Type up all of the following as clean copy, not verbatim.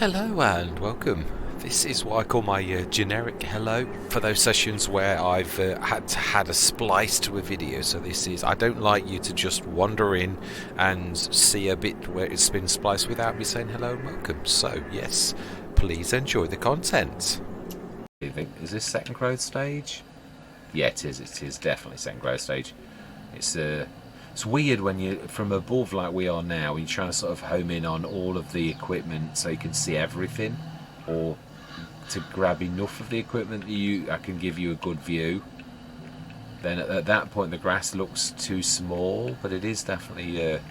Hello and welcome. This is what I call my generic hello for those sessions where I've had a splice to a video. So this is, I don't like you to just wander in and see a bit where it's been spliced without me saying hello and welcome. So yes, please enjoy the content. Do you think, is this second growth stage? Yeah, it is. It is definitely second growth stage. It's weird when you from above like we are now. When you try to sort of home in on all of the equipment so you can see everything, or to grab enough of the equipment that I can give you a good view. Then at that point the grass looks too small, but it is definitely it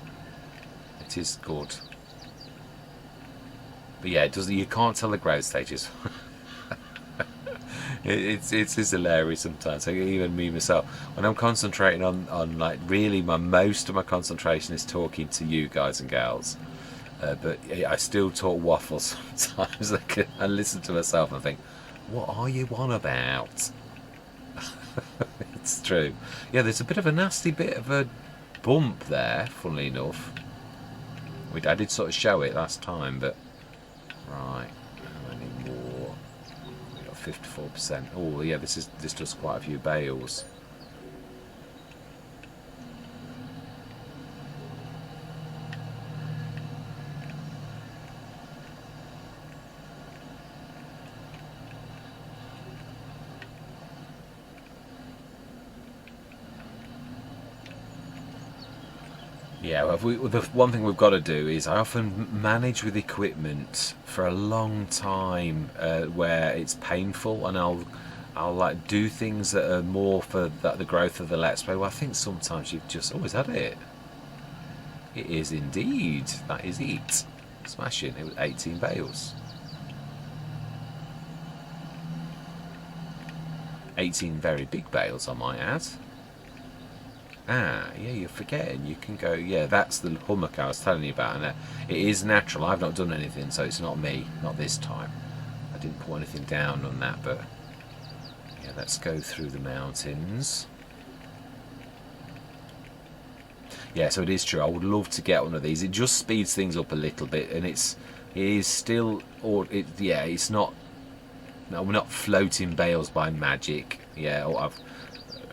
is good. But yeah, it doesn't. You can't tell the growth stages. It's hilarious sometimes. Like even me myself, when I'm concentrating on like really most of my concentration is talking to you guys and gals, but I still talk waffle sometimes. I listen to myself and think, what are you on about? It's true. Yeah, there's a bit of a nasty bit of a bump there, funnily enough. I did sort of show it last time, but right, how many more? 54%. Oh yeah, this does quite a few bales. Yeah, well, the one thing we've got to do is I often manage with equipment for a long time where it's painful, and I'll like do things that are more for the growth of the Let's Play. Well, I think sometimes you've just always had it. It is indeed. That is it. Smashing. It was 18 bales. 18 very big bales, I might add. Ah, yeah, you're forgetting. You can go, yeah, that's the hummock I was telling you about. And it is natural. I've not done anything, so it's not me. Not this time. I didn't put anything down on that, but yeah, let's go through the mountains. Yeah, so it is true. I would love to get one of these. It just speeds things up a little bit, and it is still, yeah, it's not. No, we're not floating bales by magic. Yeah,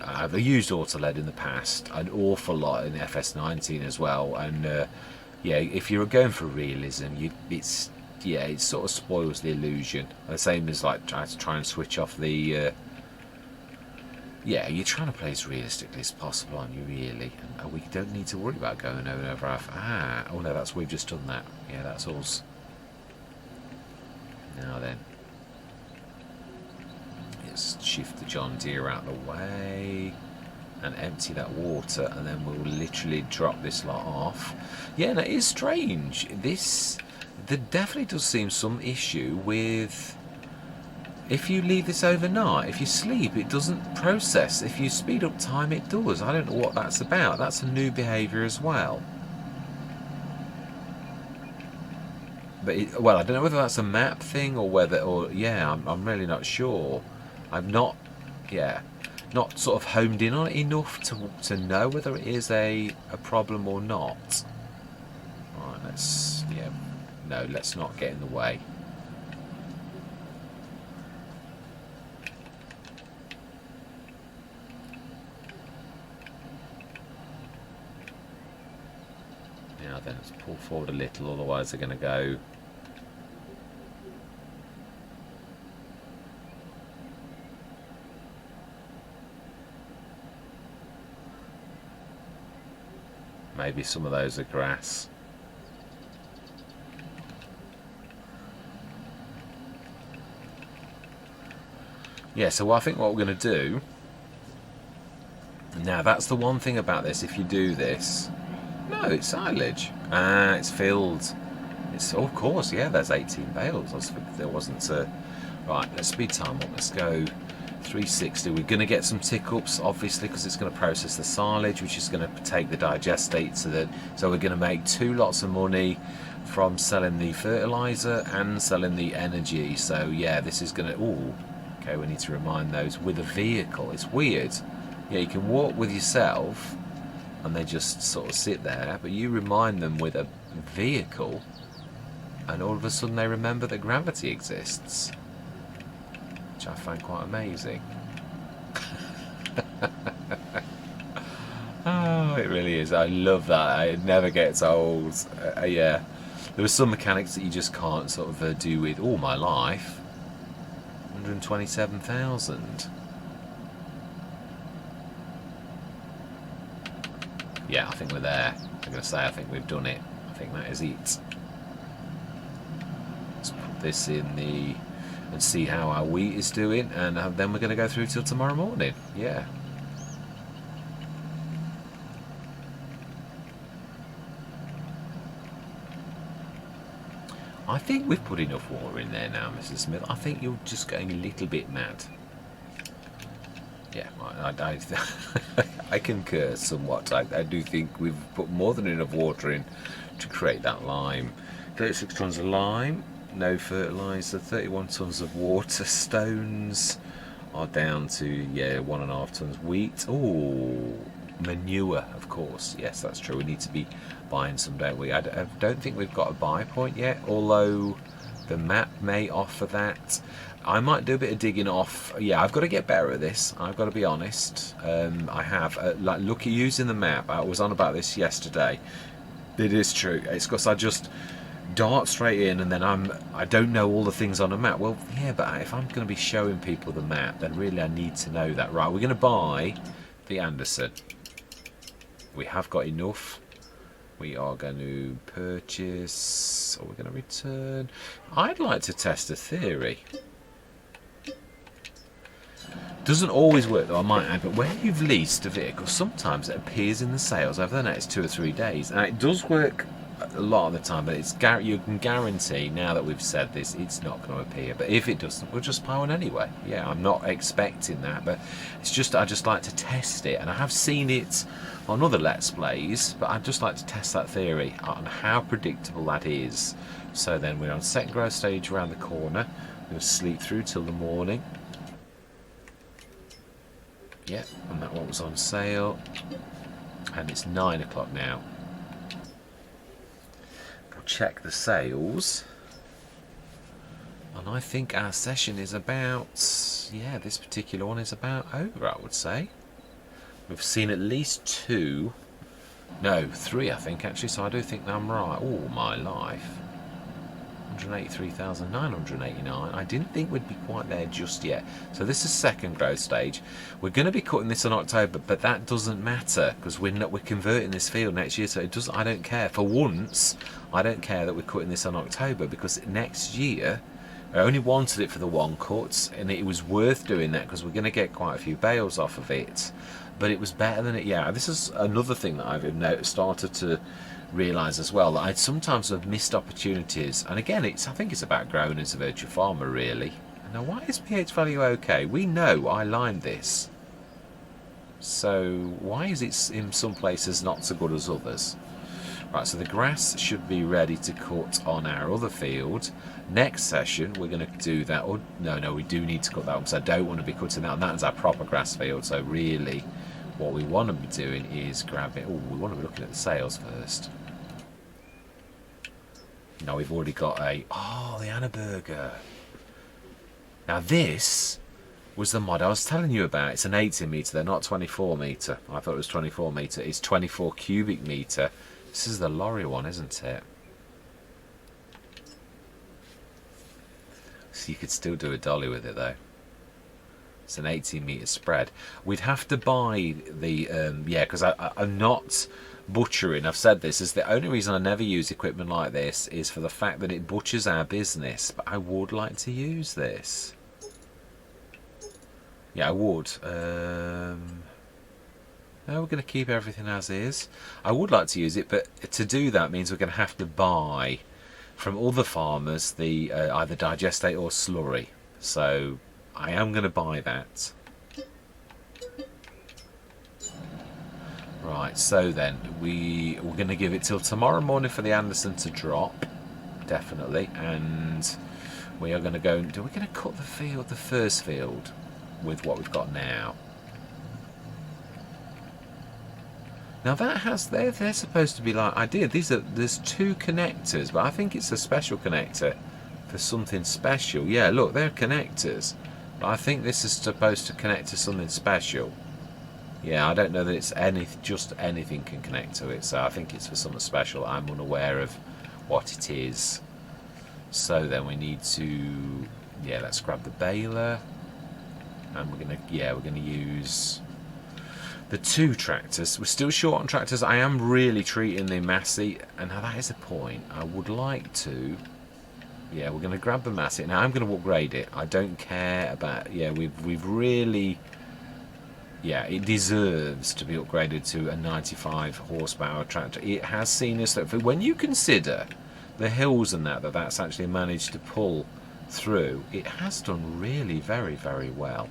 I've used AutoLED in the past, an awful lot in FS19 as well, and yeah, if you're going for realism, it sort of spoils the illusion. The same as like trying to try and switch off the. Yeah, you're trying to play as realistically as possible, aren't you? Really, and we don't need to worry about going over our. Oh no, we've just done that. Yeah, that's us. Now then. Let's shift the John Deere out of the way and empty that water, and then we'll literally drop this lot off. Yeah, and it is strange. There definitely does seem some issue with if you leave this overnight. If you sleep, it doesn't process. If you speed up time, it does. I don't know what that's about. That's a new behaviour as well. But well, I don't know whether that's a map thing or yeah, I'm really not sure. I'm not, yeah, not sort of homed in on it enough to know whether it is a problem or not. Right, let's not get in the way. Now then, let's pull forward a little, otherwise they're going to go. Maybe some of those are grass. Yeah, so I think what we're going to do... Now, that's the one thing about this, if you do this... No, it's silage. Ah, it's filled. Of course, yeah, there's 18 bales. There wasn't a... Right, let's speed time up. Let's go 360. We're going to get some tick-ups, obviously, because it's going to process the silage, which is going to take the digestate. So we're going to make 2 lots of money from selling the fertilizer and selling the energy. So yeah, this is going to... Ooh, okay, we need to remind those with a vehicle. It's weird. Yeah, you can walk with yourself, and they just sort of sit there, but you remind them with a vehicle. and all of a sudden they remember that gravity exists, which I find quite amazing. Oh, it really is. I love that. It never gets old. Yeah, there are some mechanics that you just can't sort of do with all my life. 127,000. Yeah, I think we're there. I'm going to say I think we've done it. I think that is it. Let's put this in the... and see how our wheat is doing, and then we're going to go through till tomorrow morning. Yeah. I think we've put enough water in there now, Mrs. Smith. I think you're just going a little bit mad. Yeah, I concur somewhat. I do think we've put more than enough water in to create that lime. 36 tonnes of lime, no fertiliser, 31 tonnes of water. Stones are down to, yeah, 1.5 tonnes. Wheat, oh, manure, of course. Yes, that's true. We need to be buying some, don't we? I don't think we've got a buy point yet, although the map may offer that. I might do a bit of digging off. Yeah, I've got to get better at this. I've got to be honest. I have. Like, look at using the map. I was on about this yesterday. It is true. It's because I just dart straight in, and then I don't know all the things on a map. Well, yeah, but if I'm going to be showing people the map, then really I need to know that. Right, we're going to buy the Anderson. We have got enough. We are going to purchase, or we're going to return. I'd like to test a theory. Doesn't always work though, I might add, but when you've leased a vehicle, sometimes it appears in the sales over the next 2 or 3 days. And it does work a lot of the time, but you can guarantee, now that we've said this, it's not going to appear. But if it doesn't, we'll just buy one anyway. Yeah, I'm not expecting that, but it's just, I just like to test it. And I have seen it on other Let's Plays, but I'd just like to test that theory on how predictable that is. So then we're on second growth stage around the corner. We'll sleep through till the morning. Yeah, and that one was on sale. And it's 9 o'clock now. We'll check the sales. And I think our session is about, yeah, this particular one is about over, I would say. We've seen at least 2, no, 3 I think actually, so I do think I'm right. Oh my life, 183,989. I didn't think we'd be quite there just yet. So this is second growth stage. We're going to be cutting this in October, but that doesn't matter because we're converting this field next year, so it doesn't. I don't care. For once, I don't care that we're cutting this in October, because next year I only wanted it for the one cut, and it was worth doing that because we're going to get quite a few bales off of it. But it was better than it. Yeah, this is another thing that I've started to realise as well, that I'd sometimes have missed opportunities. And again, I think it's about growing as a virtual farmer, really. Now, why is pH value okay? We know I lined this. So why is it in some places not so good as others? Right, so the grass should be ready to cut on our other field. Next session, we're going to do that. Oh, no, we do need to cut that one, because I don't want to be cutting that. And that is our proper grass field. So really, what we want to be doing is grabbing... Oh, we want to be looking at the sales first. No, we've already got a... Oh, the Anna Burger. Now this was the mod I was telling you about. It's an 18 metre. They're not 24 metre. I thought it was 24 metre. It's 24 cubic metre. This is the lorry one, isn't it? So you could still do a dolly with it though. It's an 18 metre spread. We'd have to buy the yeah, because I'm not butchering. I've said this is the only reason I never use equipment like this is for the fact that it butchers our business. But I would like to use this. Yeah, I would. No, we're going to keep everything as is. I would like to use it, but to do that means we're going to have to buy from other farmers the either digestate or slurry. So I am going to buy that. Right, so then we're going to give it till tomorrow morning for the Anderson to drop, definitely, and we are going to go. We're going to cut the field, the first field, with what we've got now. Now that has, they're supposed to be like, there's two connectors, but I think it's a special connector for something special. Yeah, look, they're connectors, but I think this is supposed to connect to something special. Yeah, I don't know that it's just anything can connect to it, so I think it's for something special. I'm unaware of what it is. So then we need to, yeah, let's grab the baler, and we're gonna use the two tractors. We're still short on tractors. I am really treating the Massey, and now that is a point. I would like to, yeah, we're gonna grab the Massey. Now I'm gonna upgrade it. I don't care about, yeah, we've really, yeah, it deserves to be upgraded to a 95 horsepower tractor. It has seen us, that when you consider the hills and that's actually managed to pull through, it has done really very, very well.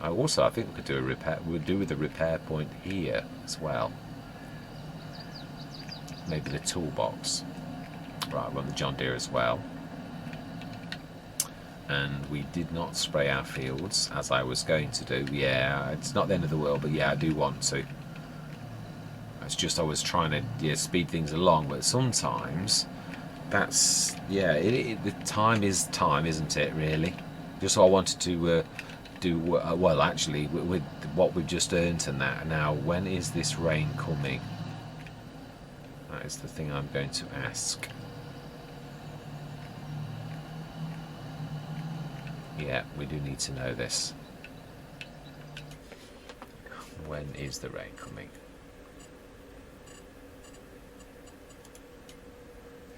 I think we could do a repair. We'll do with a repair point here as well. Maybe the toolbox. Right, run the John Deere as well. And we did not spray our fields as I was going to do. Yeah, it's not the end of the world, but yeah, I do want to. It's just I was trying to speed things along, but sometimes that's, yeah, the time is time, isn't it, really? Just what I wanted to do, well, actually, with what we've just earned and that. Now, when is this rain coming? That is the thing I'm going to ask. Yeah, we do need to know this. When is the rain coming?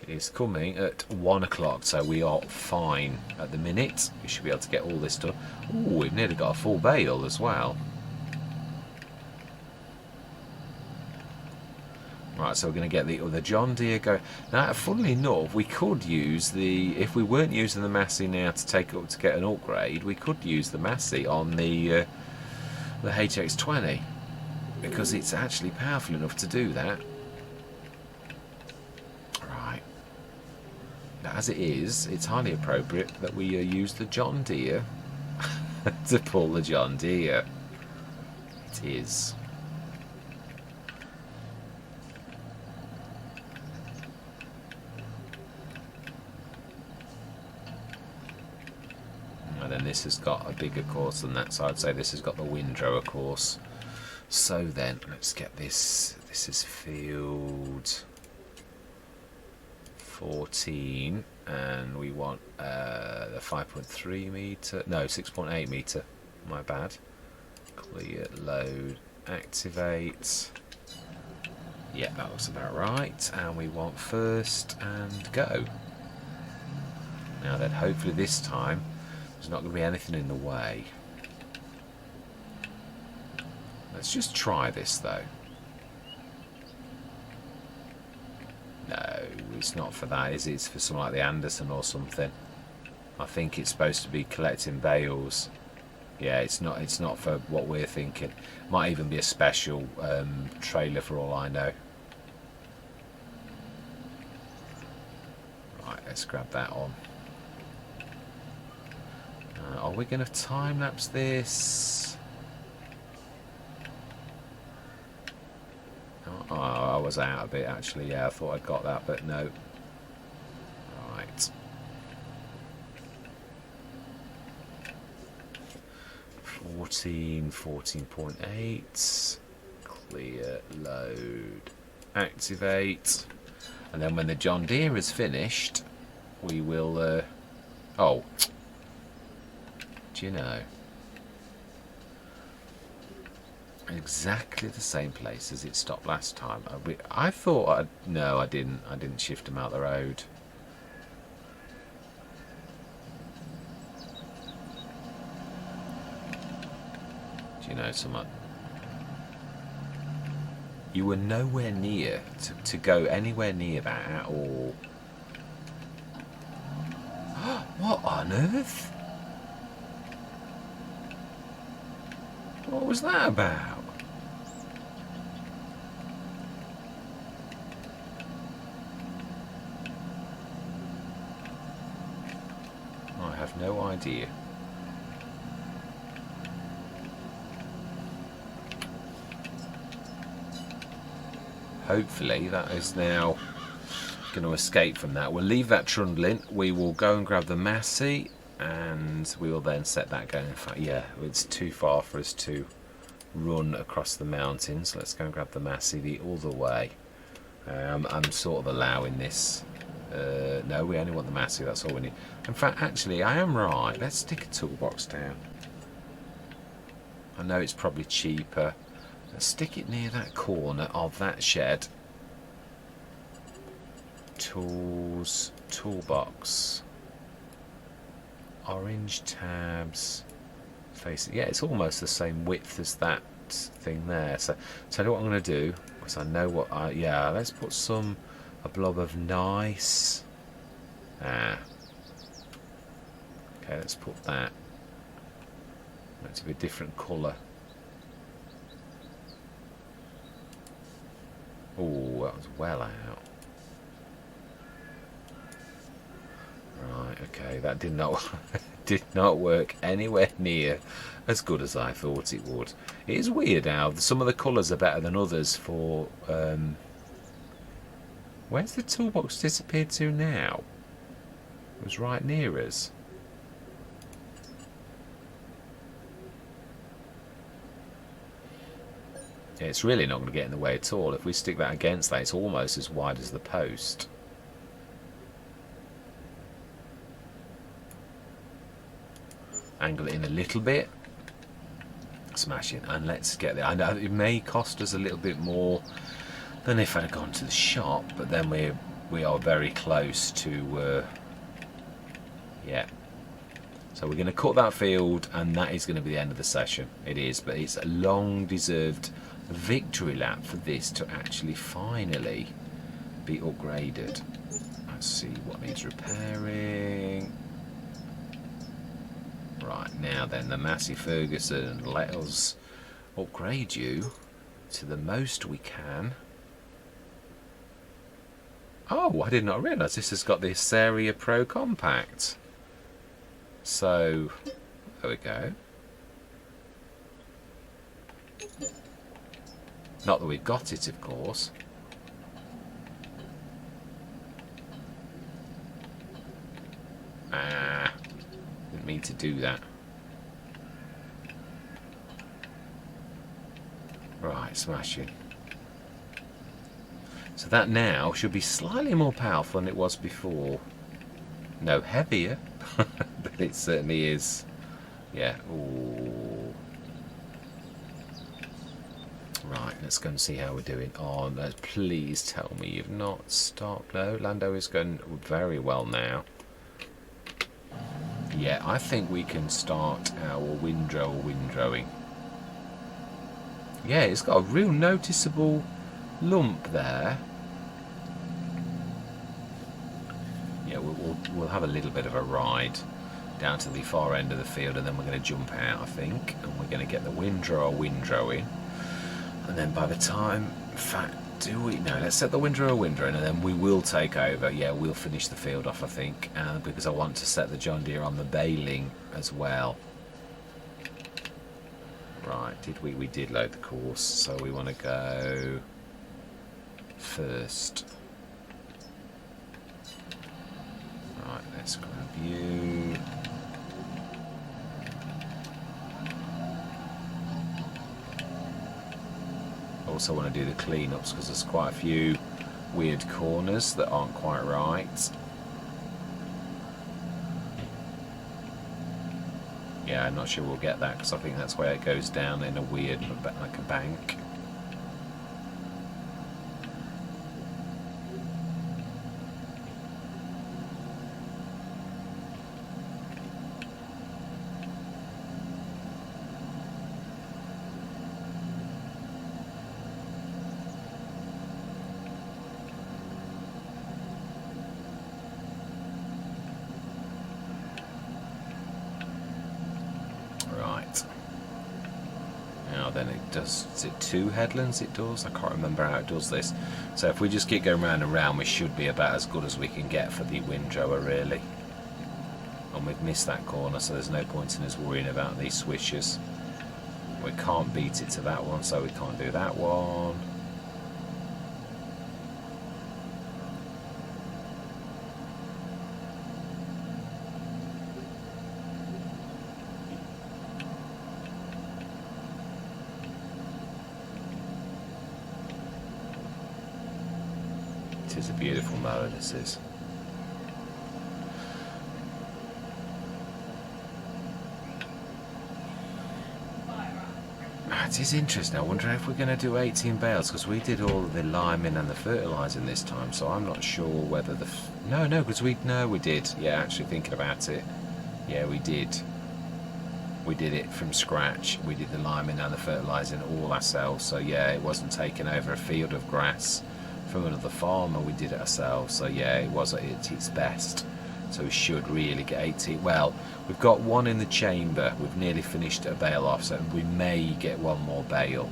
It is coming at 1 o'clock, so we are fine at the minute. We should be able to get all this done. Ooh, we've nearly got a full bale as well. Right, so we're going to get the other John Deere going. Now, funnily enough, we could use if we weren't using the Massey now to take up to get an upgrade, we could use the Massey on the HX20, because it's actually powerful enough to do that. Right. Now, as it is, it's highly appropriate that we use the John Deere to pull the John Deere. It is. And then this has got a bigger course than that, so I'd say this has got the windrower course. So then, let's get this. This is field 14, and we want the 5.3 metre, no, 6.8 metre, my bad. Clear, load, activate. Yeah, that looks about right. And we want first and go. Now then, hopefully this time there's not going to be anything in the way. Let's just try this though. No, it's not for that, is it? It's for something like the Anderson or something. I think it's supposed to be collecting bales. Yeah, it's not for what we're thinking. Might even be a special trailer for all I know. Right, let's grab that on. Are we going to time lapse this? Oh, I was out a bit actually. Yeah, I thought I'd got that, but no. Right. 14.8. Clear, load, activate. And then when the John Deere is finished, we will. Oh. Do you know? Exactly the same place as it stopped last time. I thought no, I didn't. I didn't shift them out the road. Do you know someone? You were nowhere near to go anywhere near that at all. What on earth? What was that about? I have no idea. hopefully that is now going to escape from that. We'll leave that trundling. We will go and grab the Massey, and we will then set that going. In fact, yeah, it's too far for us to run across the mountains. Let's go and grab the Massey the other way. I'm sort of allowing this. No, we only want the Massey, that's all we need. In fact, actually, I am right. Let's stick a toolbox down. I know it's probably cheaper. Let's stick it near that corner of that shed. Tools, toolbox, orange tabs, face it. Yeah, it's almost the same width as that thing there. So tell you what I'm going to do, because I know what yeah, let's put a blob of nice. Okay, let's put that. That's to be a different colour. Oh, that was well out. Right, okay, that did not work anywhere near as good as I thought it would. It is weird how some of the colours are better than others for... where's the toolbox disappeared to now? It was right near us. Yeah, it's really not going to get in the way at all. If we stick that against that, it's almost as wide as the post. Angle it in a little bit, smash it, and let's get there. I know it may cost us a little bit more than if I'd have gone to the shop, but then we are very close to yeah. So we're going to cut that field, and that is going to be the end of the session. It is, but it's a long deserved victory lap for this to actually finally be upgraded. Let's see what needs repairing. Right, now then, the Massey Ferguson, let us upgrade you to the most we can. Oh, I did not realise this has got the Seria Pro Compact. So, there we go. Not that we've got it, of course. Didn't mean to do that. Right, smashing. So that now should be slightly more powerful than it was before. No, heavier, but it certainly is. Yeah. Ooh. Right, let's go and see how we're doing on. Please tell me you've not stopped. No, Lando is going very well now. Yeah, I think we can start our windrowing. Yeah, it's got a real noticeable lump there. Yeah, we'll have a little bit of a ride down to the far end of the field, and then we're going to jump out, I think, and we're going to get the windrowing. And then by the time, in fact, do we? No, let's set the windrow in, and then we will take over. Yeah, we'll finish the field off, I think, because I want to set the John Deere on the baling as well. Right, did we? We did load the course, so we want to go first. Right, let's grab you. Also want to do the cleanups because there's quite a few weird corners that aren't quite right. Yeah, I'm not sure we'll get that because I think that's where it goes down in a weird, like a bank. Then it does, is it 2 headlands it does? I can't remember how it does this. So if we just keep going round and round, we should be about as good as we can get for the windrower, really. And we've missed that corner, so there's no point in us worrying about these swishers. We can't beat it to that one, so we can't do that one. It is a beautiful mower, this is. It is interesting. I wonder if we're going to do 18 bales, because we did all the liming and the fertilising this time, so I'm not sure whether the... No, because we did. Yeah, actually thinking about it. Yeah, we did. We did it from scratch. We did the liming and the fertilising all ourselves, so yeah, it wasn't taking over a field of grass from another farmer. We did it ourselves, so yeah, it was at its best. So we should really get 18. Well, we've got one in the chamber. We've nearly finished a bale off, so we may get one more bale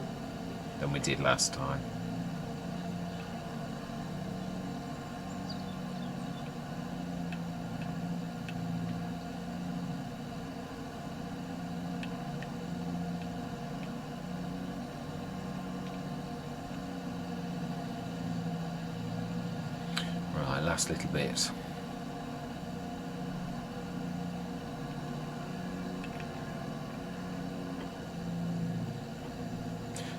than we did last time. Right, last little bit.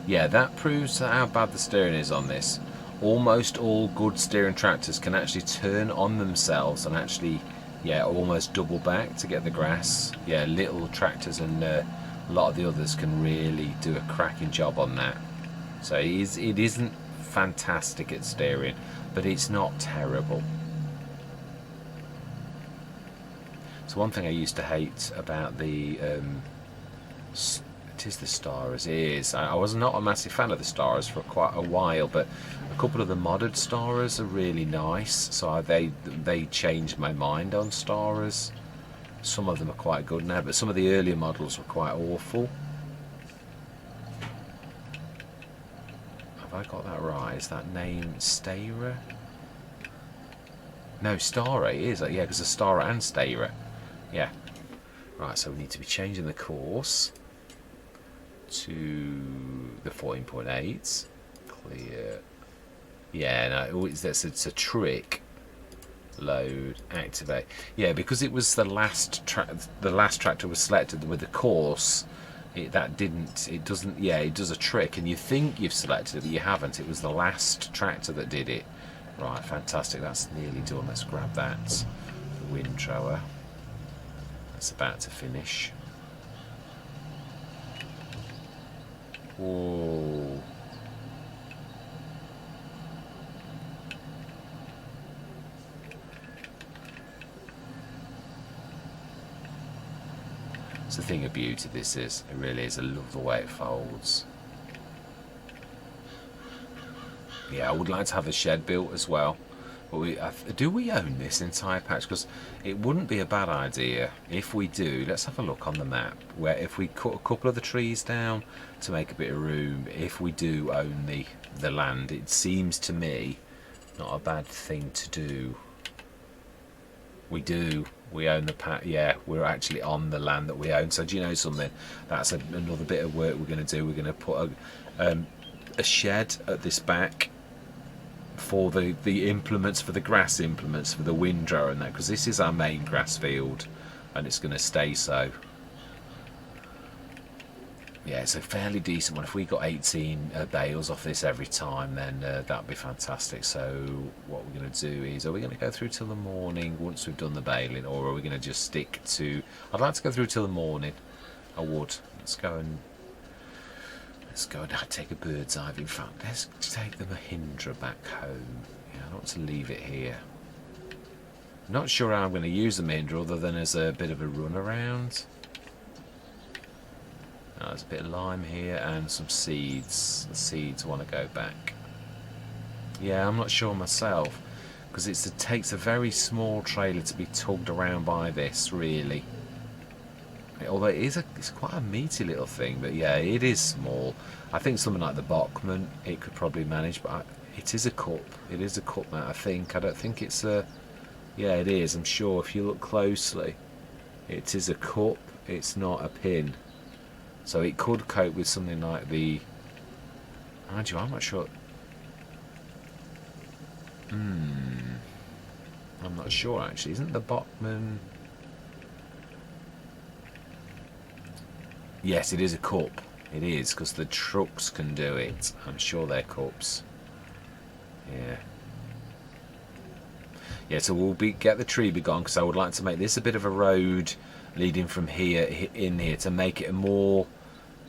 Yeah, that proves how bad the steering is on this. Almost all good steering tractors can actually turn on themselves and actually, yeah, almost double back to get the grass. Yeah, little tractors and a lot of the others can really do a cracking job on that. So it isn't fantastic at steering, but it's not terrible. So one thing I used to hate about the it is the Starers. I was not a massive fan of the Starers for quite a while, but a couple of the modded Starers are really nice, so they changed my mind on Starers. Some of them are quite good now, but some of the earlier models were quite awful. Have I got that right? Is that name Stara? No, Stara it is. Yeah, because the Stara and Stara. Yeah. Right, so we need to be changing the course to the 14.8. Clear. Yeah, no, it's a trick. Load, activate. Yeah, because it was the last tractor was selected with the course. It does a trick, and you think you've selected it, but you haven't. It was the last tractor that did it. Right, fantastic. That's nearly done. Let's grab that. The windrower. That's about to finish. Whoa. It's a thing of beauty, this is. It really is. I love the way it folds. Yeah, I would like to have a shed built as well. But do we own this entire patch? Because it wouldn't be a bad idea if we do. Let's have a look on the map. Where if we cut a couple of the trees down to make a bit of room, if we do own the land, it seems to me not a bad thing to do. We do. We own the patch. Yeah, we're actually on the land that we own. So do you know something? That's another bit of work we're going to do. We're going to put a shed at this back for the implements, for the grass implements, for the windrower and that, because this is our main grass field and it's going to stay so. Yeah, it's a fairly decent one. If we got 18 bales off this every time, then that'd be fantastic. So what we're going to do is, are we going to go through till the morning once we've done the baling, or are we going to just stick to... I'd like to go through till the morning. I would. Let's go and take a bird's eye. In fact, let's take the Mahindra back home. Yeah, I don't want to leave it here. I'm not sure how I'm going to use the Mahindra other than as a bit of a run around. There's a bit of lime here and some seeds. The seeds want to go back. Yeah, I'm not sure myself, because it takes a very small trailer to be tugged around by this, really. Although it's quite a meaty little thing, but yeah, it is small. I think something like the Bachmann it could probably manage, but it is a cup. It is a cup, Matt, I think. I don't think it's a... Yeah, it is. I'm sure if you look closely, it is a cup. It's not a pin. So it could cope with something like the... Mind you, I'm not sure... I'm not sure, actually. Isn't the Bachmann... Yes, it is a cup. It is, because the trucks can do it. I'm sure they're cups. Yeah. Yeah, so we'll get the tree gone, because I would like to make this a bit of a road leading from here in here to make it a more,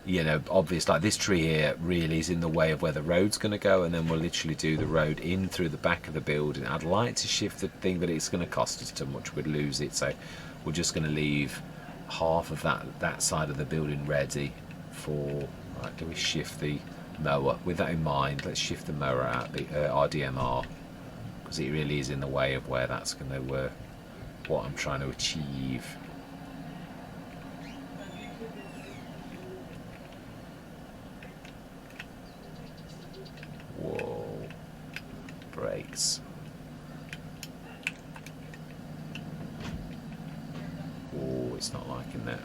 you know, obvious. Like this tree here really is in the way of where the road's going to go, and then we'll literally do the road in through the back of the building. I'd like to shift the thing, but it's going to cost us too much. We'd lose it, so we're just going to leave half of that side of the building ready for. Right, do we shift the mower? With that in mind, let's shift the mower out, the RDMR, because it really is in the way of where that's going to what I'm trying to achieve. Whoa, brakes. Oh, it's not liking that.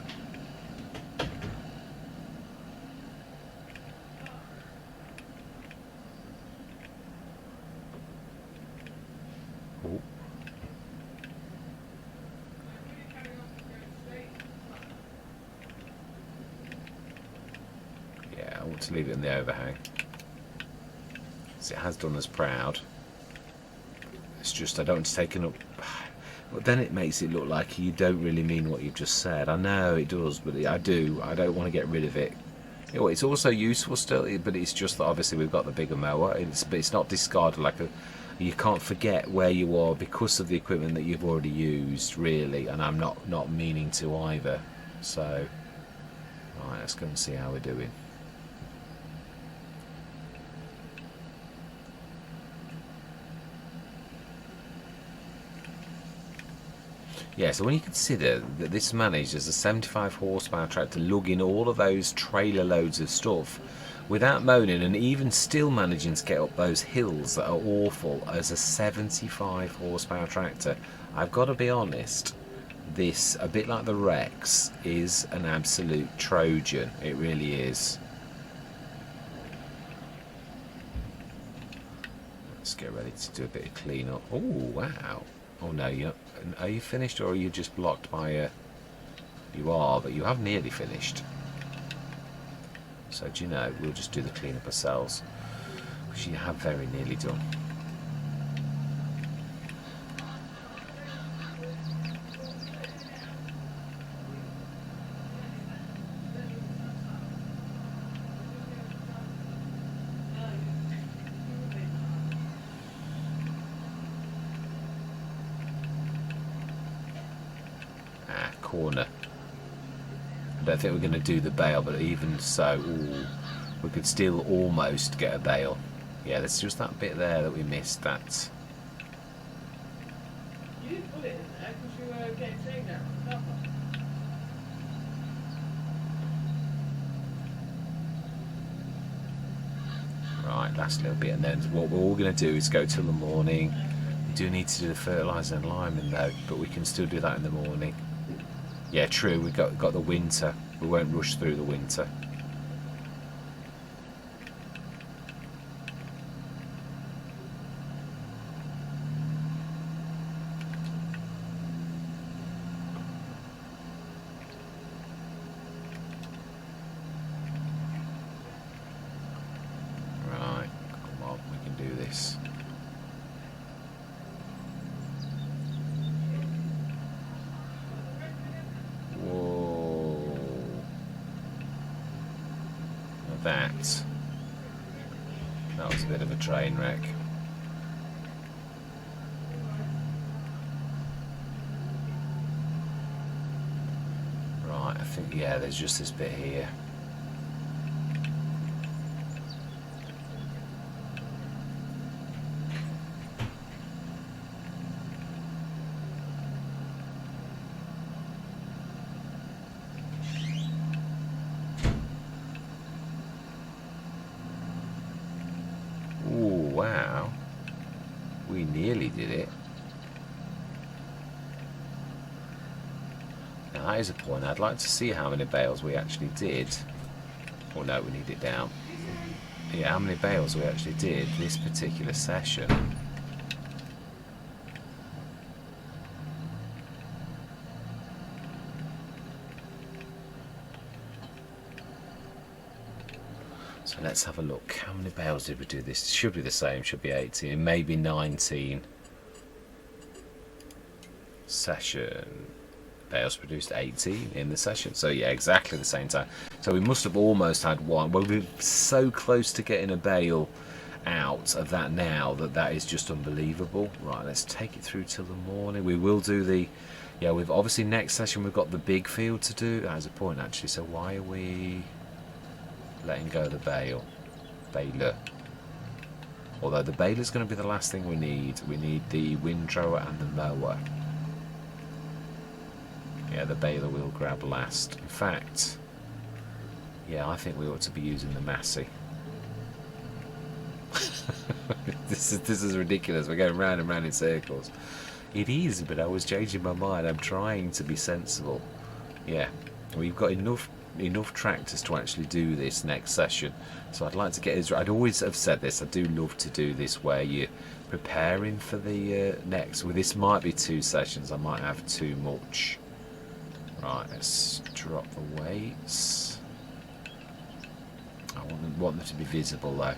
Oh. Yeah, I want to leave it in the overhang. It has done us proud. It's just I don't want to take it up. But then it makes it look like you don't really mean what you've just said. I know it does, but I do. I don't want to get rid of it. You know, it's also useful still, but it's just that obviously we've got the bigger mower. But it's not discarded like a. You can't forget where you are because of the equipment that you've already used, really. And I'm not meaning to either. So, right, let's go and see how we're doing. Yeah, so when you consider that this managed as a 75 horsepower tractor lugging all of those trailer loads of stuff without moaning, and even still managing to get up those hills that are awful as a 75 horsepower tractor, I've got to be honest, this, a bit like the Rex, is an absolute Trojan. It really is. Let's get ready to do a bit of clean up. Oh, wow. Oh no, are you finished, or are you just blocked by a... You are, but you have nearly finished. So do you know, we'll just do the clean up ourselves, because you have very nearly done. Corner. I don't think we're going to do the bale, but even so, ooh, we could still almost get a bale. Yeah, there's just that bit there that we missed. That. You didn't put it in there because you were getting taken down on the cover. Right, last little bit, and then what we're all going to do is go till the morning. We do need to do the fertiliser and liming though, but we can still do that in the morning. Yeah, true, we got the winter. We won't rush through the winter. Right, come on, we can do this. That was a bit of a train wreck. Right, I think, yeah, there's just this bit here. Wow, we nearly did it. Now that is a point. I'd like to see how many bales we actually did. Oh no, we need it down. Yeah, how many bales we actually did this particular session. So let's have a look. How many bales did we do this? It should be the same, should be 18, maybe 19. session. Bales produced 18 in the session. So yeah, exactly the same time. So we must have almost had one. Well, we're so close to getting a bale out of that now that is just unbelievable. Right, let's take it through till the morning. We will do the, yeah, we've obviously next session we've got the big field to do. That has a point actually. So why are we letting go of the baler? Although the baler's going to be the last thing we need. We need the windrower and the mower. Yeah, the baler we'll grab last. In fact, yeah, I think we ought to be using the Massey. This is ridiculous. We're going round and round in circles. It is, but I was changing my mind. I'm trying to be sensible. Yeah, we've got enough tractors to actually do this next session. So I'd like to get Israel. I'd always have said this. I do love to do this where you're preparing for the next. Well, this might be 2 sessions. I might have too much. Right, let's drop the weights. I want them to be visible though.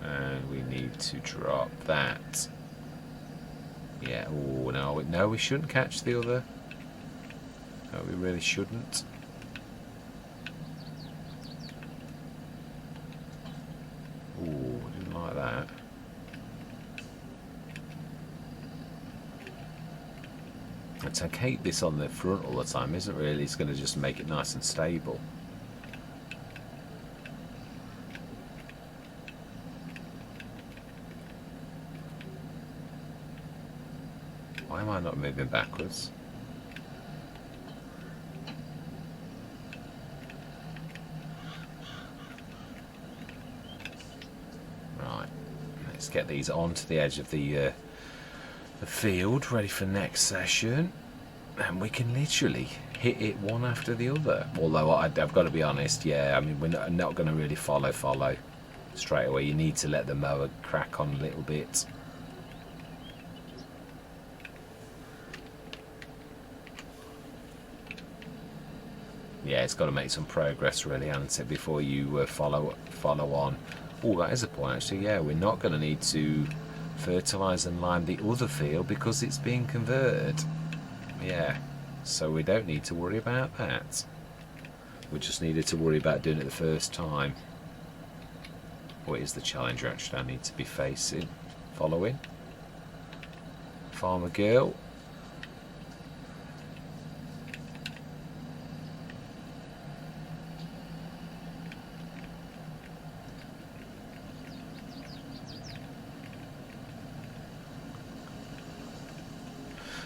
And we need to drop that. Yeah, oh no, we shouldn't catch the other. No, we really shouldn't. Oh, I didn't like that. And to keep this on the front all the time isn't really, it's going to just make it nice and stable. Why am I not moving backwards? Right, let's get these onto the edge of the field, ready for next session, and we can literally hit it one after the other. Although I've got to be honest, yeah, I mean we're not going to really follow straight away. You need to let the mower crack on a little bit. Yeah, it's got to make some progress really, hasn't it, before you follow on. Oh, that is a point actually. Yeah, we're not going to need to fertilise and lime the other field because it's being converted. Yeah, so we don't need to worry about that. We just needed to worry about doing it the first time. What is the challenger actually I need to be following? Farmer girl.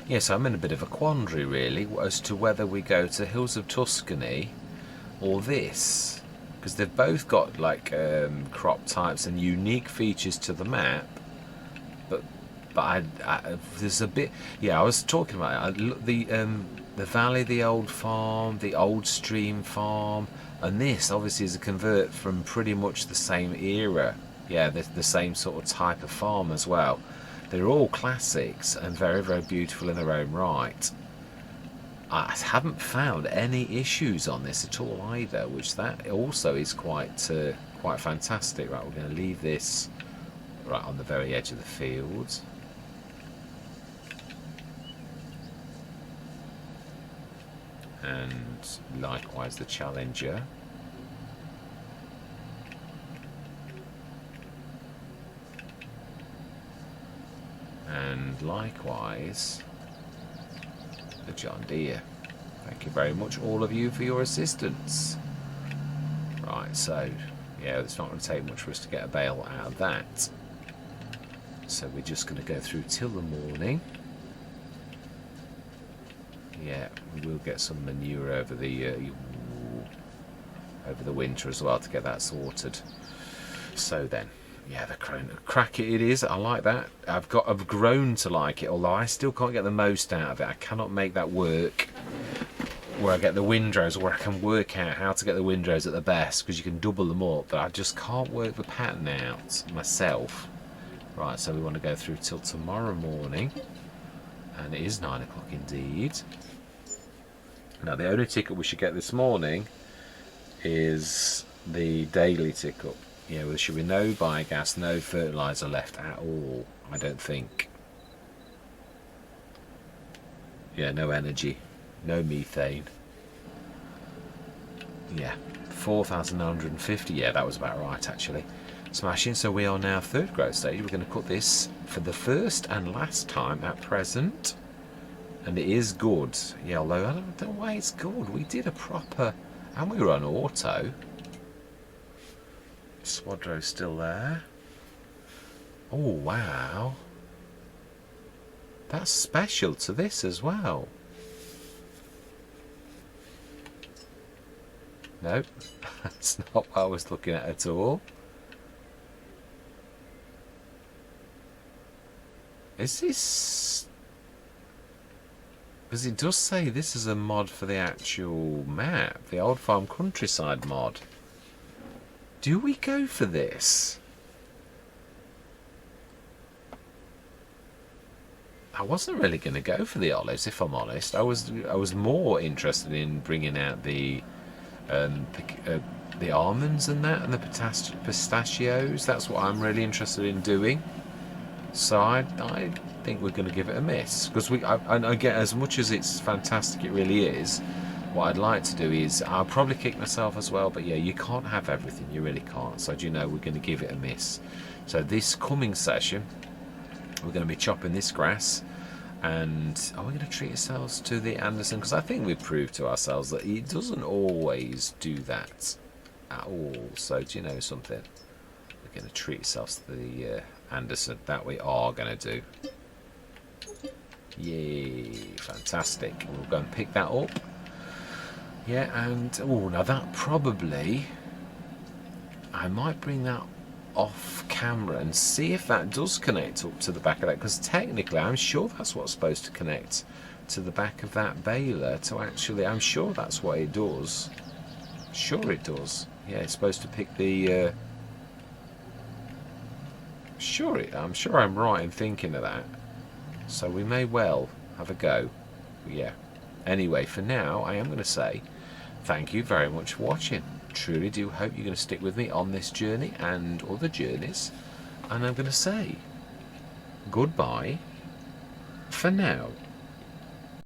Yes, I'm in a bit of a quandary really as to whether we go to Hills of Tuscany or this, because they've both got like crop types and unique features to the map. But I there's a bit. Yeah, I was talking about it. The valley, the old farm, the old stream farm, and this obviously is a convert from pretty much the same era. Yeah, the same sort of type of farm as well. They're all classics and very, very beautiful in their own right. I haven't found any issues on this at all either, which that also is quite fantastic. Right, we're going to leave this right on the very edge of the field. And likewise the challenger. And likewise the John Deere. Thank you very much all of you for your assistance. Right, so yeah, it's not going to take much for us to get a bale out of that. So we're just going to go through till the morning. Yeah, we will get some manure over the winter as well to get that sorted. So then, yeah, the crack it is. I like that. I've grown to like it, although I still can't get the most out of it. I cannot make that work where I get the windrows, where I can work out how to get the windrows at the best, because you can double them up, but I just can't work the pattern out myself. Right, so we want to go through till tomorrow morning, and it is 9 o'clock indeed. Now the only ticket we should get this morning is the daily ticket. Yeah, well, there should be no biogas, no fertiliser left at all, I don't think. Yeah, no energy, no methane. Yeah, 4,950. Yeah, that was about right, actually. Smashing. So we are now third growth stage. We're going to cut this for the first and last time at present. And it is good. Yeah, although I don't know why it's good. We did a proper... And we were on auto. Swadrow's still there. Oh, wow. That's special to this as well. No, that's not what I was looking at all. Is this... Because it does say this is a mod for the actual map, the Old Farm Countryside mod. Do we go for this? I wasn't really going to go for the olives, if I'm honest. I was more interested in bringing out the almonds and that, and the pistachios. That's what I'm really interested in doing. So I think we're going to give it a miss, because I get, as much as it's fantastic, it really is. What I'd like to do is, I'll probably kick myself as well, but yeah, you can't have everything, you really can't. So do you know, we're going to give it a miss. So this coming session, we're going to be chopping this grass, and are we going to treat ourselves to the Anderson? Because I think we've proved to ourselves that it doesn't always do that at all. So do you know something? We're going to treat ourselves to the Anderson. That we are going to do. Yay, fantastic. We'll go and pick that up. Yeah, and oh, now that probably, I might bring that off camera and see if that does connect up to the back of that, because technically I'm sure that's what's supposed to connect to the back of that baler to actually, I'm sure that's what it does. Sure it does. Yeah, it's supposed to pick the I'm sure I'm right in thinking of that. So we may well have a go. Yeah. Anyway, for now, I am going to say thank you very much for watching. Truly do hope you're going to stick with me on this journey and other journeys. And I'm going to say goodbye for now.